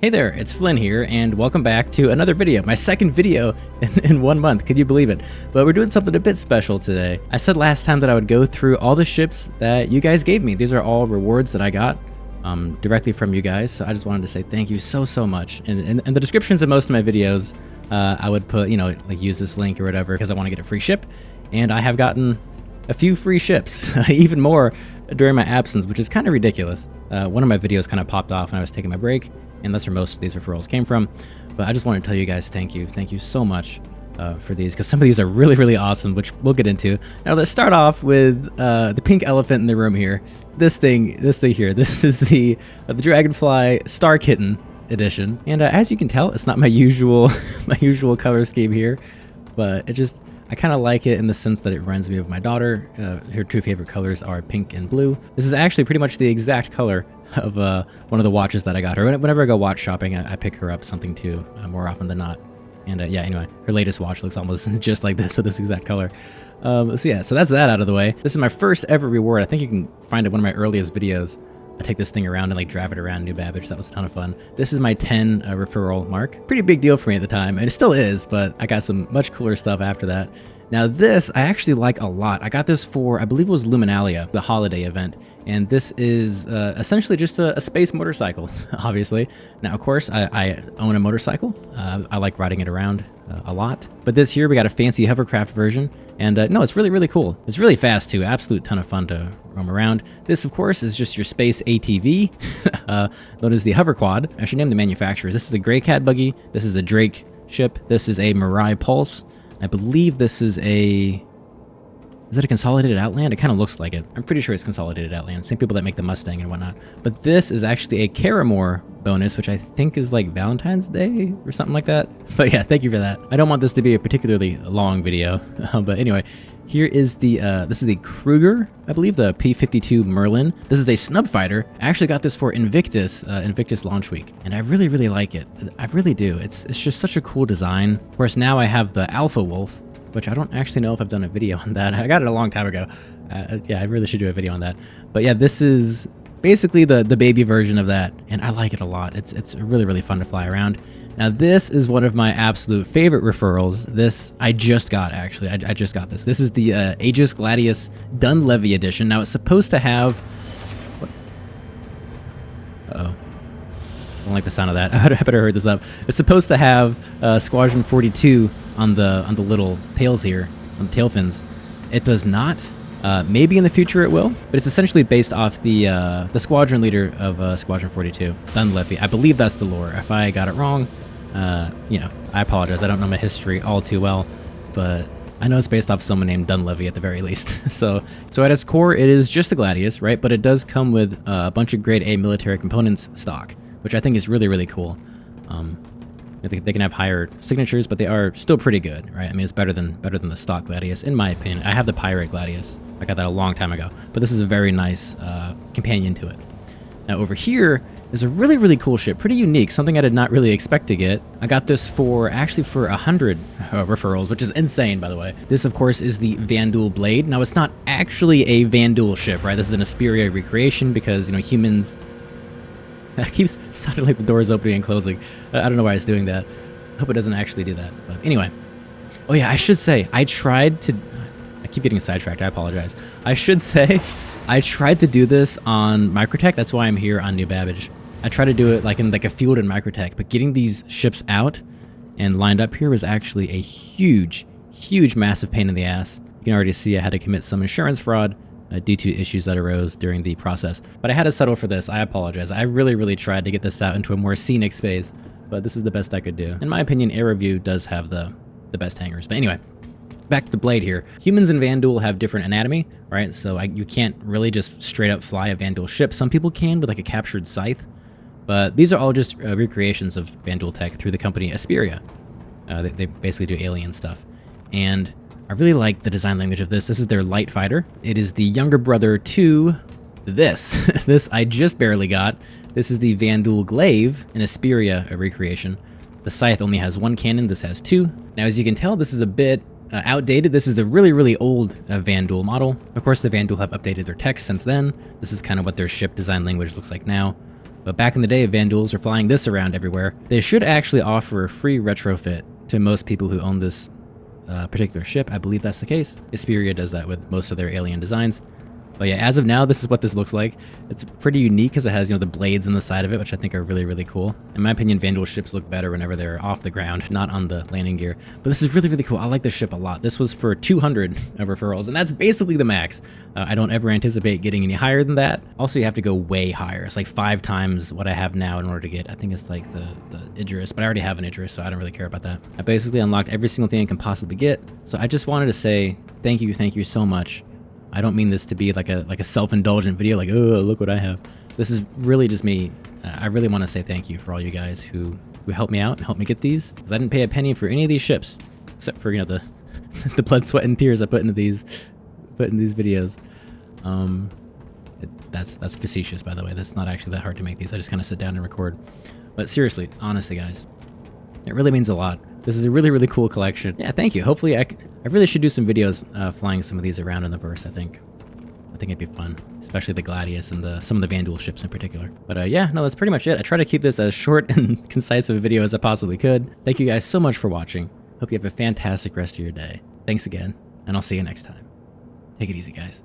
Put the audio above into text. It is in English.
Hey there, it's Flynn here, and welcome back to another video. My second video in 1 month, could you believe it? But we're doing something a bit special today. I said last time that I would go through all the ships that you guys gave me. These are all rewards that I got directly from you guys, so I just wanted to say thank you so much. And in the descriptions of most of my videos, I would put, like use this link or whatever, because I want to get a free ship, and I have gotten a few free ships, even more during my absence, which is kind of ridiculous. One of my videos kind of popped off when I was taking my break, and that's where most of these referrals came from. But I just wanted to tell you guys thank you so much for these, because some of these are really awesome, which we'll get into. Now let's start off with the pink elephant in the room here. This thing here. This is the Dragonfly Star Kitten edition, and as you can tell, it's not my usual color scheme here, but I kind of like it in the sense that it reminds me of my daughter. Her two favorite colors are pink and blue. This is actually pretty much the exact color of one of the watches that I got her. Whenever I go watch shopping, I pick her up something too, more often than not. And yeah, anyway, her latest watch looks almost just like this, with this exact color. So yeah, so that's that out of the way. This is my first ever reward. I think you can find it one of my earliest videos. I take this thing around and drive it around New Babbage. That was a ton of fun. This is my 10 referral mark. Pretty big deal for me at the time, and it still is, but I got some much cooler stuff after that. Now this, I actually like a lot. I got this for, I believe it was Luminalia, the holiday event. And this is essentially just a space motorcycle, obviously. Now, of course, I own a motorcycle. I like riding it around a lot. But this here, we got a fancy hovercraft version. And no, it's really cool. It's really fast, too. Absolute ton of fun to roam around. This, of course, is just your space ATV, known as the Hover Quad. I should name the manufacturer. This is a Grey Cat buggy. This is a Drake ship. This is a Mirai Pulse. I believe this is a... Is it a Consolidated Outland? It kind of looks like it. I'm pretty sure it's Consolidated Outland. Same people that make the Mustang and whatnot. But this is actually a Caramore bonus, which I think is like Valentine's Day or something like that. But yeah, thank you for that. I don't want this to be a particularly long video. But anyway, here is the, this is the Kruger, I believe, the P-52 Merlin. This is a snub fighter. I actually got this for Invictus, Invictus launch week. And I really like it. I really do. It's just such a cool design. Of course, now I have the Alpha Wolf, which I don't actually know if I've done a video on that. I got it a long time ago. Yeah, I really should do a video on that. But yeah, this is basically the baby version of that, and I like it a lot. It's really fun to fly around. Now this is one of my absolute favorite referrals. This I just got, actually. I just got this. This is the Aegis Gladius Dunlevy edition. Now it's supposed to have... What? Uh-oh. I don't like the sound of that. I better hurry this up. It's supposed to have Squadron 42 on the little tails here, on the tail fins. It does not. Maybe in the future it will, but it's essentially based off the squadron leader of Squadron 42, Dunlevy. I believe that's the lore. If I got it wrong, I apologize. I don't know my history all too well, but I know it's based off someone named Dunlevy at the very least. So at its core, it is just a Gladius, right? But it does come with a bunch of grade A military components stock, which I think is really cool. They can have higher signatures, but they are still pretty good, right? I mean, it's better than the stock Gladius, in my opinion. I have the Pirate Gladius. I got that a long time ago, but this is a very nice companion to it. Now over here is a really cool ship, pretty unique, something I did not really expect to get. I got this for 100 referrals, which is insane, by the way. This, of course, is the Vanduul Blade. Now, it's not actually a Vanduul ship, right? This is an Asperia recreation because, humans... It keeps sounding like the door is opening and closing. I don't know why it's doing that. I hope it doesn't actually do that. But anyway. Oh yeah, I should say, I keep getting sidetracked, I apologize. I should say, I tried to do this on Microtech. That's why I'm here on New Babbage. I tried to do it in a field in Microtech, but getting these ships out and lined up here was actually a huge massive pain in the ass. You can already see I had to commit some insurance fraud due to issues that arose during the process. But I had to settle for this. I apologize. I really tried to get this out into a more scenic space, but this is the best I could do. In my opinion, AeroView does have the best hangars. But anyway, back to the blade here. Humans in Vanduul have different anatomy, right? So you can't really just straight up fly a Vanduul ship. Some people can with a captured scythe, but these are all just recreations of Vanduul tech through the company Asperia. They basically do alien stuff. And I really like the design language of this. This is their light fighter. It is the younger brother to this. This I just barely got. This is the Vanduul Glaive, an Asperia recreation. The scythe only has one cannon. This has two. Now, as you can tell, this is a bit outdated. This is the really old Vanduul model. Of course, the Vanduul have updated their tech since then. This is kind of what their ship design language looks like now. But back in the day, Vanduuls were flying this around everywhere. They should actually offer a free retrofit to most people who own this particular ship. I believe that's the case. Isperia does that with most of their alien designs. But yeah, as of now, this is what this looks like. It's pretty unique because it has, the blades on the side of it, which I think are really, really cool. In my opinion, Vanduul ships look better whenever they're off the ground, not on the landing gear. But this is really, really cool. I like this ship a lot. This was for 200 of referrals, and that's basically the max. I don't ever anticipate getting any higher than that. Also, you have to go way higher. It's like 5 times what I have now in order to get, I think it's like the Idris, but I already have an Idris, so I don't really care about that. I basically unlocked every single thing I can possibly get. So I just wanted to say thank you so much. I don't mean this to be like a self-indulgent video, like, oh, look what I have. This is really just me. I really want to say thank you for all you guys who helped me out and helped me get these, because I didn't pay a penny for any of these ships, except for, the the blood, sweat, and tears I put into these videos. That's facetious, by the way. That's not actually that hard to make these. I just kind of sit down and record. But seriously, honestly, guys, it really means a lot. This is a really, really cool collection. Yeah, thank you. Hopefully, I really should do some videos flying some of these around in the verse, I think. I think it'd be fun, especially the Gladius and some of the Vanduul ships in particular. But yeah, no, that's pretty much it. I try to keep this as short and concise of a video as I possibly could. Thank you guys so much for watching. Hope you have a fantastic rest of your day. Thanks again, and I'll see you next time. Take it easy, guys.